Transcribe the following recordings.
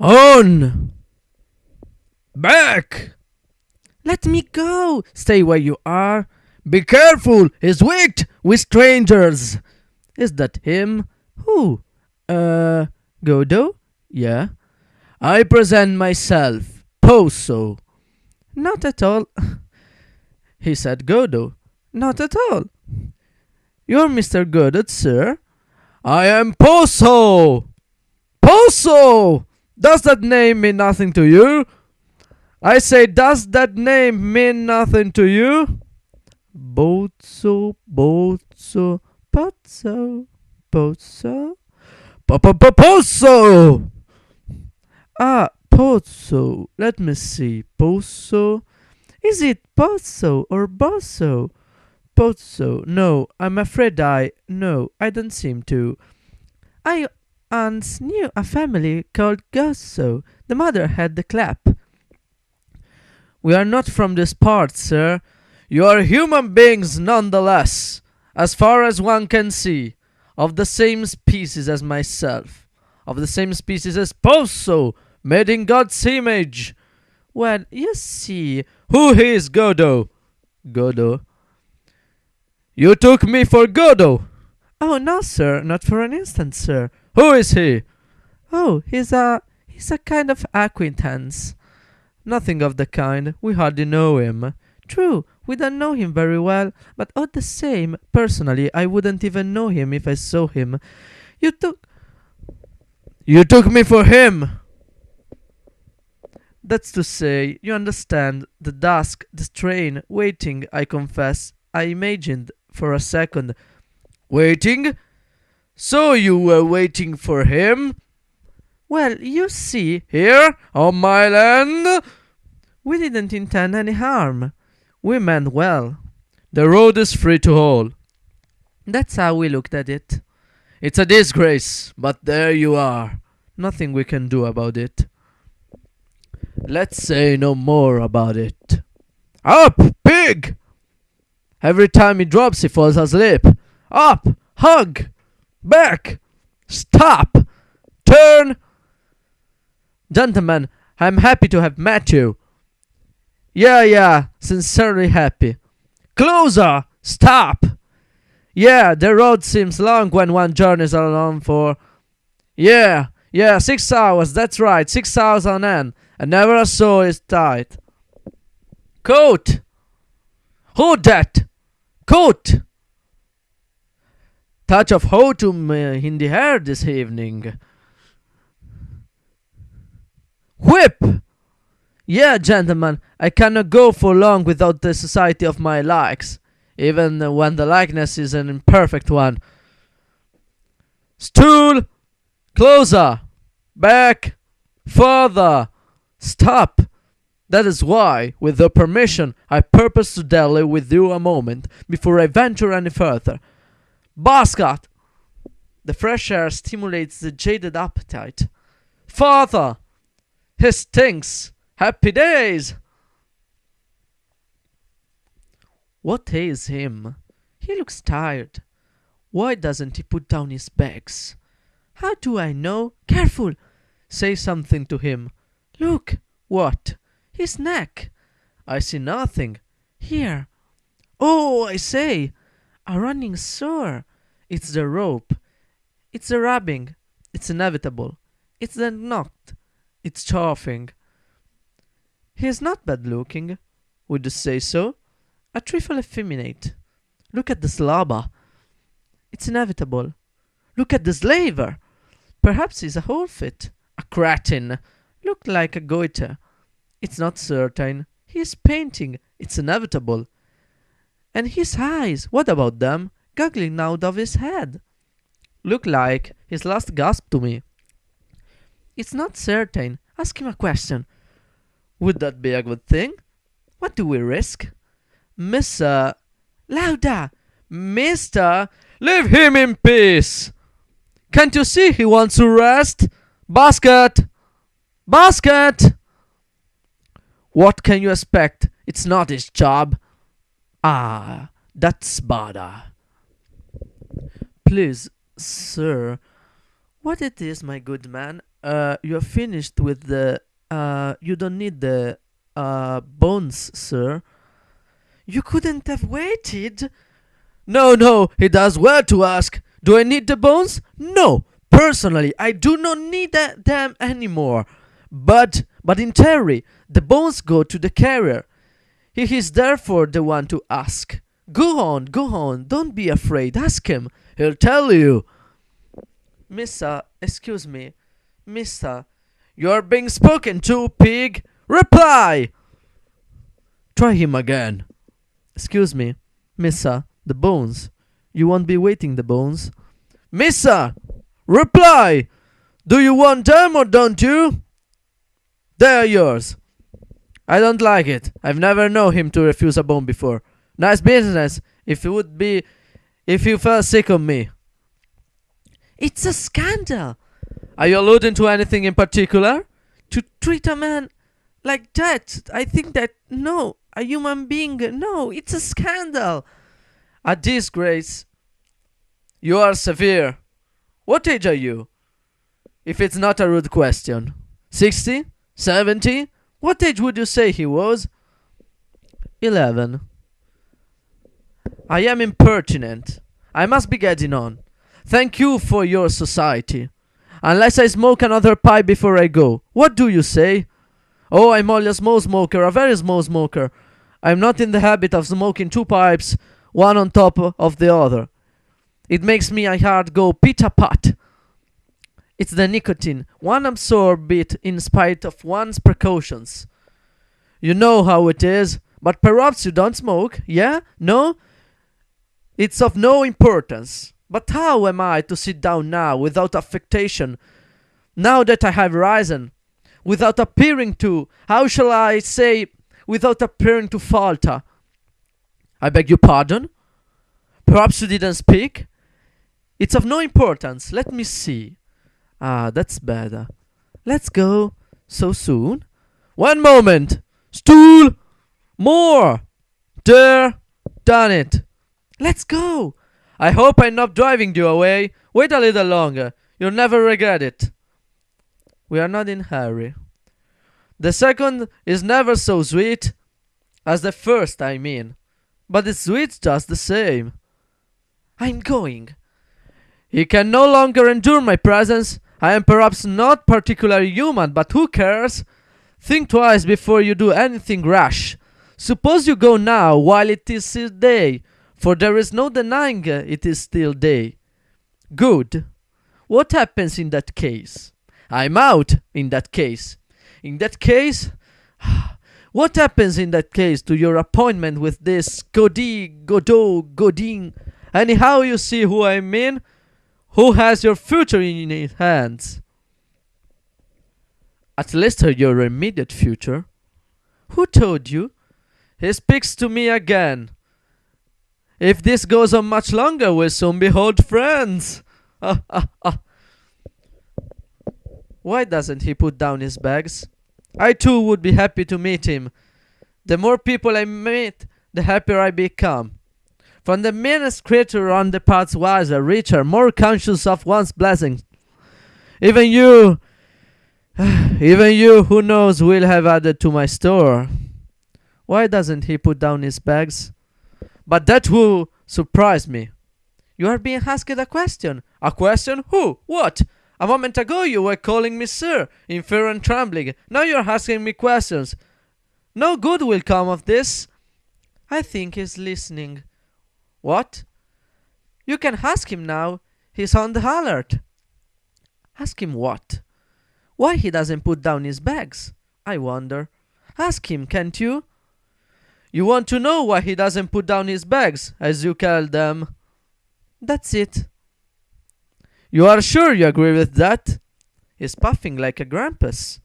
On! Back! Let me go! Stay where you are! Be careful! He's wicked with strangers! Is that him? Who? Godo? Yeah. I present myself, Poso. Not at all. He said Godo. Not at all. You're Mr. Godot, sir? I am Poso! Poso! Does that name mean nothing to you? I say, does that name mean nothing to you? Bozo, Bozo, Pozzo, Pozzo, Pozo! Ah, Pozzo. Let me see. Pozzo. Is it Pozzo or Bosso? Pozzo. No, I'm afraid No, I don't seem to. I once knew a family called Gosso. The mother had the clap. We are not from this part, sir. You are human beings nonetheless, as far as one can see, of the same species as myself, of the same species as Poso, made in God's image. Well, you see. Who is Godo? Godo. You took me for Godo. Oh, no, sir, not for an instant, sir. Who is he? Oh, he's a kind of acquaintance. Nothing of the kind. We hardly know him. True, we don't know him very well, but all the same, personally, I wouldn't even know him if I saw him. You took me for him. That's to say, you understand, the dusk, the strain, waiting, I confess. I imagined for a second. Waiting? So you were waiting for him? Well, you see, here, on my land, we didn't intend any harm. We meant well. The road is free to all. That's how we looked at it. It's a disgrace, but there you are. Nothing we can do about it. Let's say no more about it. Up, pig! Every time he drops, he falls asleep. Up! Hug! Back! Stop! Turn! Gentlemen, I'm happy to have met you. Yeah, sincerely happy. Closer! Stop! Yeah, the road seems long when one journeys along for... Yeah, 6 hours, that's right, 6 hours on end, and never a soul is tight. Coat! Who that? Coat! Touch of autumn in the air this evening. Whip! Yeah, gentlemen, I cannot go for long without the society of my likes, even when the likeness is an imperfect one. Stool! Closer! Back! Further! Stop! That is why, with your permission, I purpose to dally with you a moment before I venture any further. Basket! The fresh air stimulates the jaded appetite. Farther! He stinks! Happy days! What ails him? He looks tired. Why doesn't he put down his bags? How do I know? Careful! Say something to him. Look! What? His neck! I see nothing. Here! Oh, I say! A running sore! It's the rope. It's the rubbing. It's inevitable. It's the knot. It's chafing. He is not bad looking. Would you say so? A trifle effeminate. Look at the slobber. It's inevitable. Look at the slaver. Perhaps he's a whole fit. A cretin. Looked like a goiter. It's not certain. He is painting. It's inevitable. And his eyes, what about them? Goggling out of his head. Look like his last gasp to me. It's not certain. Ask him a question. Would that be a good thing? What do we risk? Mr. Louder! Mister! Leave him in peace! Can't you see he wants to rest? Basket! Basket! What can you expect? It's not his job. Ah, that's better. Please, sir, what it is, my good man? you're finished with the. You don't need the bones, sir. You couldn't have waited. No, no, he does well to ask. Do I need the bones? No. Personally, I do not need them anymore. But in theory, the bones go to the carrier. He is therefore the one to ask. Go on, don't be afraid, ask him. He'll tell you. Missa, excuse me. Missa, you're being spoken to, pig. Reply! Try him again. Excuse me, Missa, the bones. You won't be waiting the bones. Missa! Reply! Do you want them or don't you? They are yours. I don't like it. I've never known him to refuse a bone before. Nice business, if you fell sick of me. It's a scandal. Are you alluding to anything in particular? To treat a man like that, I think that, no, a human being, no, it's a scandal. A disgrace. You are severe. What age are you? If it's not a rude question. 60? 70? What age would you say he was? 11. I am impertinent. I must be getting on. Thank you for your society. Unless I smoke another pipe before I go. What do you say? Oh, I'm only a small smoker, a very small smoker. I'm not in the habit of smoking two pipes, one on top of the other. It makes my heart go pit-a-pat. It's the nicotine. One absorbs it in spite of one's precautions. You know how it is, but perhaps you don't smoke, yeah? No? It's of no importance. But how am I to sit down now without affectation, now that I have risen, without appearing to, how shall I say, without appearing to falter? I beg your pardon? Perhaps you didn't speak? It's of no importance. Let me see. Ah, that's better. Let's go. So soon? One moment. Stool! More! There! Done it. Let's go. I hope I'm not driving you away. Wait a little longer. You'll never regret it. We are not in a hurry. The second is never so sweet as the first, I mean. But it's sweet just the same. I'm going. He can no longer endure my presence. I am perhaps not particularly human, but who cares? Think twice before you do anything rash. Suppose you go now while it is still day, for there is no denying it is still day. Good. What happens in that case? I'm out in that case. In that case? What happens in that case to your appointment with this Godin? Anyhow, you see who I mean? Who has your future in his hands? At least your immediate future. Who told you? He speaks to me again. If this goes on much longer, we'll soon be old friends. Why doesn't he put down his bags? I too would be happy to meet him. The more people I meet, the happier I become. From the meanest creature on the paths wiser, richer, more conscious of one's blessings. Even you, who knows, will have added to my store. Why doesn't he put down his bags? But that will surprise me. You are being asked a question. A question? Who? What? A moment ago you were calling me sir, in fear and trembling. Now you are asking me questions. No good will come of this. I think he's listening. What? You can ask him now. He's on the alert. Ask him what? Why he doesn't put down his bags? I wonder. Ask him, can't you? You want to know why he doesn't put down his bags, as you call them? That's it. You are sure you agree with that? He's puffing like a grampus.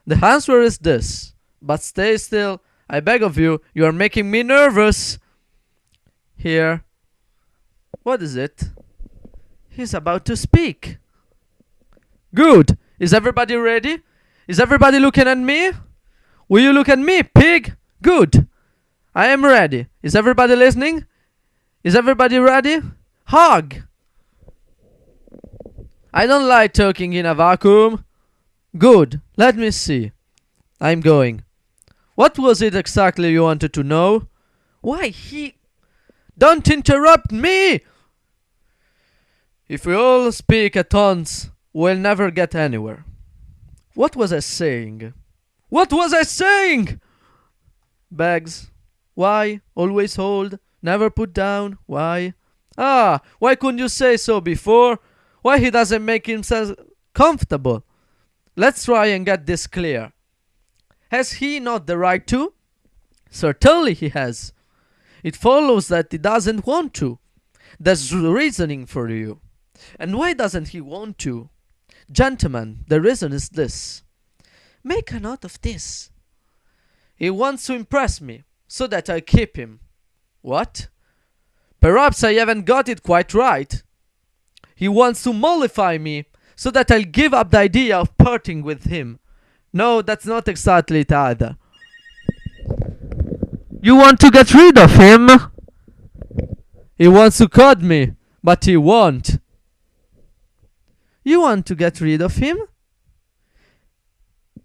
The answer is this. But stay still. I beg of you. You are making me nervous. Here. What is it? He's about to speak. Good. Is everybody ready? Is everybody looking at me? Will you look at me, pig? Good. I am ready. Is everybody listening? Is everybody ready? Hug! I don't like talking in a vacuum. Good. Let me see. I'm going. What was it exactly you wanted to know? Why, he... Don't interrupt me! If we all speak at once, we'll never get anywhere. What was I saying? What was I saying? Bags. Why? Always hold. Never put down. Why? Ah, why couldn't you say so before? Why he doesn't make himself comfortable? Let's try and get this clear. Has he not the right to? Certainly he has. It follows that he doesn't want to. There's reasoning for you. And why doesn't he want to? Gentlemen, the reason is this. Make a note of this. He wants to impress me, so that I keep him. What? Perhaps I haven't got it quite right. He wants to mollify me, so that I'll give up the idea of parting with him. No, that's not exactly it either. You want to get rid of him? He wants to cut me, but he won't. You want to get rid of him?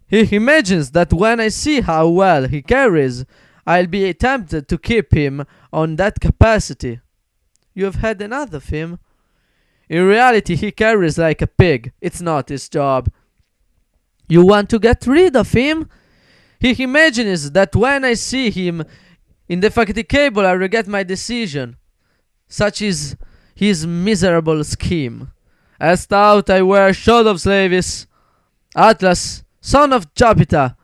He imagines that when I see how well he carries, I'll be tempted to keep him on that capacity. You have had enough of him. In reality, he carries like a pig. It's not his job. You want to get rid of him? He imagines that when I see him indefatigable, I regret my decision. Such is his miserable scheme. As stout I wear shod of slaves. Atlas, son of Jupiter.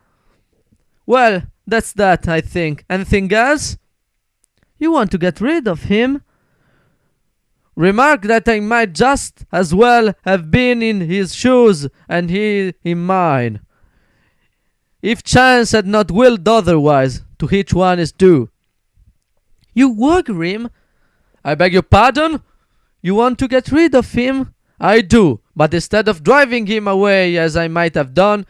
Well, that's that, I think. Anything else? You want to get rid of him? Remark that I might just as well have been in his shoes and he in mine. If chance had not willed otherwise, to each one is due. You worry him? I beg your pardon? You want to get rid of him? I do, but instead of driving him away as I might have done,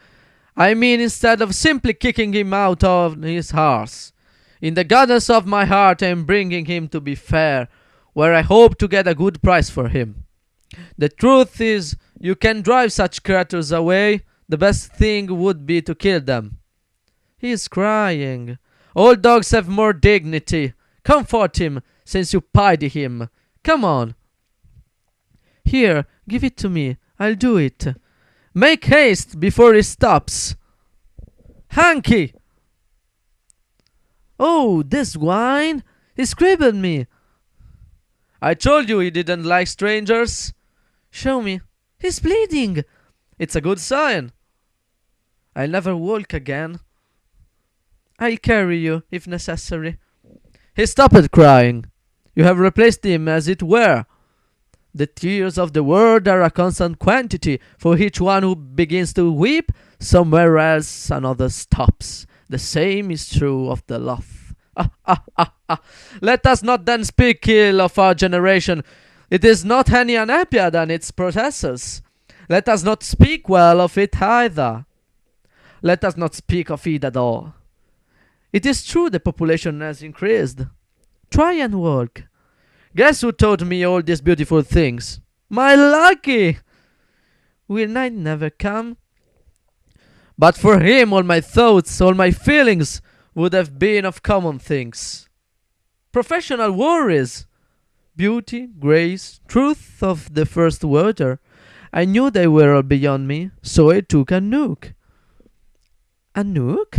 I mean instead of simply kicking him out of his horse. In the goodness of my heart I am bringing him to be fair, where I hope to get a good price for him. The truth is, you can drive such creatures away. The best thing would be to kill them. He is crying. All dogs have more dignity. Comfort him, since you pity him. Come on. Here, give it to me. I'll do it. Make haste before he stops. Hanky! Oh, this wine! He scribbled me. I told you he didn't like strangers. Show me. He's bleeding. It's a good sign. I'll never walk again. I'll carry you, if necessary. He stopped crying. You have replaced him, as it were. The tears of the world are a constant quantity. For each one who begins to weep, somewhere else another stops. The same is true of the love. Let us not then speak ill of our generation. It is not any unhappier than its possessors. Let us not speak well of it either. Let us not speak of it at all. It is true the population has increased. Try and walk. Guess who taught me all these beautiful things? My Lucky! Will night never come? But for him all my thoughts, all my feelings would have been of common things. Professional worries. Beauty, grace, truth of the first water. I knew they were all beyond me, so I took a nook. A nook?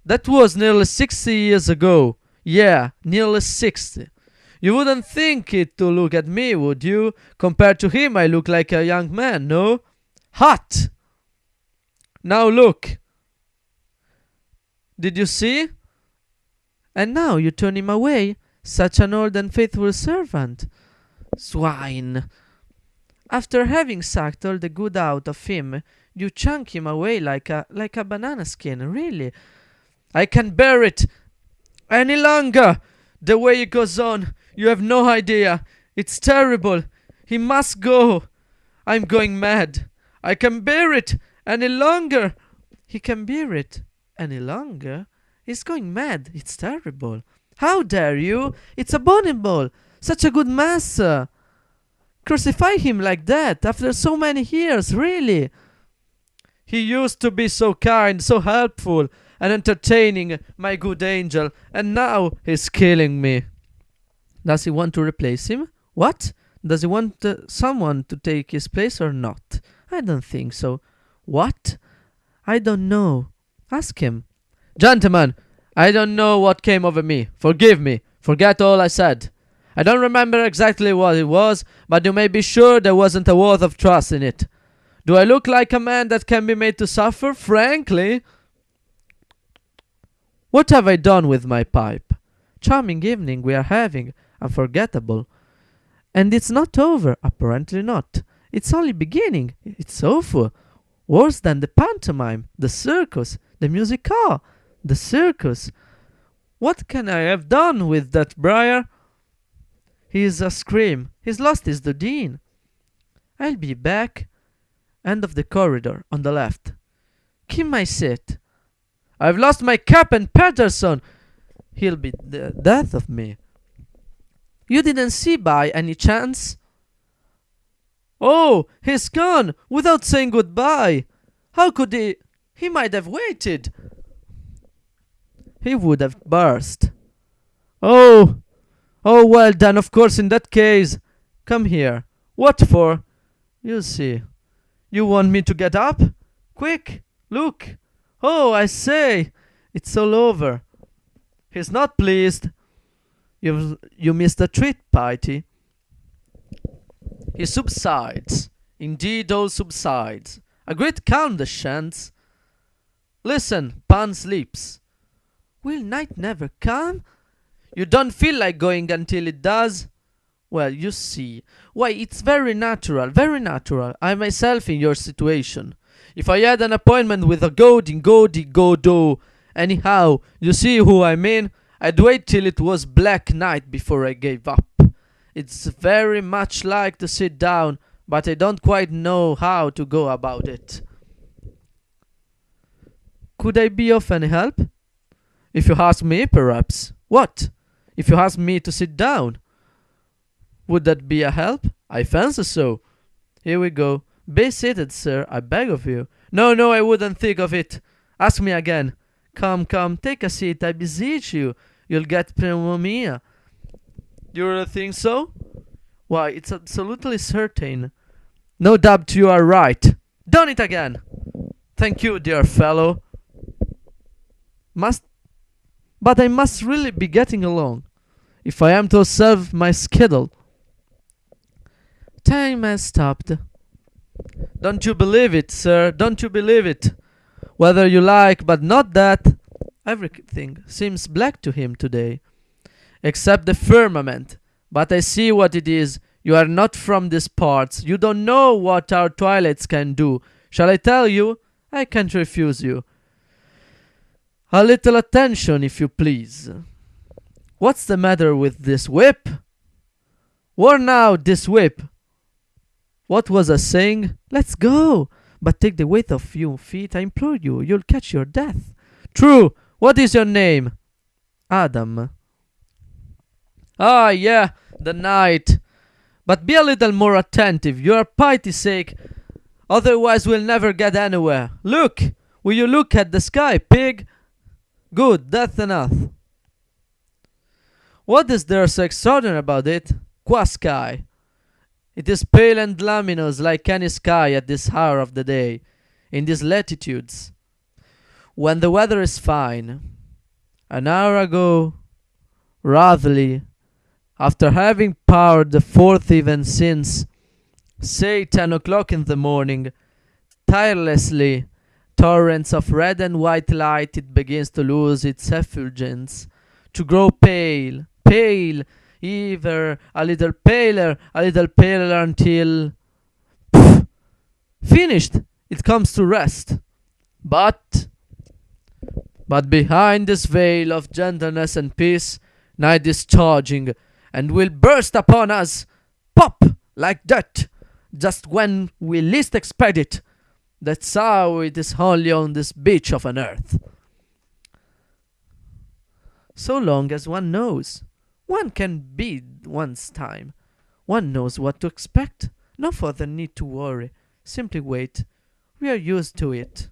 That was nearly 60 years ago. Yeah, nearly 60. You wouldn't think it to look at me, would you? Compared to him, I look like a young man, no? Hot! Now look. Did you see? And now you turn him away, such an old and faithful servant. Swine! After having sucked all the good out of him, you chunk him away like a banana skin, really. I can't bear it any longer. The way it goes on, you have no idea. It's terrible. He must go. I'm going mad. I can't bear it any longer. He can bear it any longer? He's going mad. It's terrible. How dare you? It's abominable. Such a good master. Crucify him like that after so many years, really. He used to be so kind, so helpful, and entertaining, my good angel, and now he's killing me. Does he want to replace him? What? Does he want someone to take his place or not? I don't think so. What? I don't know. Ask him. Gentlemen, I don't know what came over me. Forgive me. Forget all I said. I don't remember exactly what it was, but you may be sure there wasn't a word of trust in it. Do I look like a man that can be made to suffer? Frankly. What have I done with my pipe? Charming evening we are having. Unforgettable. And it's not over. Apparently not. It's only beginning. It's awful. Worse than the pantomime, the circus, the music hall, the circus. What can I have done with that Briar? He's a scream. He's lost his Dodine. I'll be back. End of the corridor, on the left. Keep my seat. I've lost my cap and Patterson. He'll be the death of me. You didn't see by any chance? Oh, he's gone without saying goodbye. How could he? He might have waited. He would have burst. Oh, oh, well then, of course, in that case. Come here. What for? You'll see. You want me to get up? Quick, look. Oh, I say, it's all over. He's not pleased. You missed the treat, Piety. He subsides. Indeed, all subsides. A great calm descends. Listen, Pan sleeps. Will night never come? You don't feel like going until it does? Well, you see. Why, it's very natural, very natural. I myself in your situation. If I had an appointment with a Godot, anyhow, you see who I mean? I'd wait till it was black night before I gave up. It's very much like to sit down, but I don't quite know how to go about it. Could I be of any help? If you ask me, perhaps. What? If you ask me to sit down? Would that be a help? I fancy so. Here we go. Be seated, sir, I beg of you. No, no, I wouldn't think of it. Ask me again. Come, come, take a seat, I beseech you. You'll get pneumonia. You really think so? Why, it's absolutely certain. No doubt you are right. Done it again. Thank you, dear fellow. But I must really be getting along, if I am to observe my schedule. Time has stopped. Don't you believe it, sir? Don't you believe it? Whether you like, but not that. Everything seems black to him today, except the firmament. But I see what it is. You are not from these parts. You don't know what our twilights can do. Shall I tell you? I can't refuse you. A little attention, if you please. What's the matter with this whip? Worn out, this whip. What was I saying? Let's go. But take the weight of your feet, I implore you. You'll catch your death. True. What is your name? Adam. Ah, yeah, the night. But be a little more attentive, your piety's sake. Otherwise we'll never get anywhere. Look! Will you look at the sky, pig? Good, that's enough. What is there so extraordinary about it? Qua sky. It is pale and luminous like any sky at this hour of the day, in these latitudes, when the weather is fine. An hour ago, Rothley, after having poured the fourth even since, say 10 o'clock in the morning, tirelessly, torrents of red and white light, it begins to lose its effulgence, to grow pale, pale, ever a little paler until, pff, finished, it comes to rest. But behind this veil of gentleness and peace, night is charging, and will burst upon us, pop, like that, just when we least expect it. That's how it is only on this beach of an earth. So long as one knows, one can bide one's time. One knows what to expect. No further need to worry. Simply wait. We are used to it.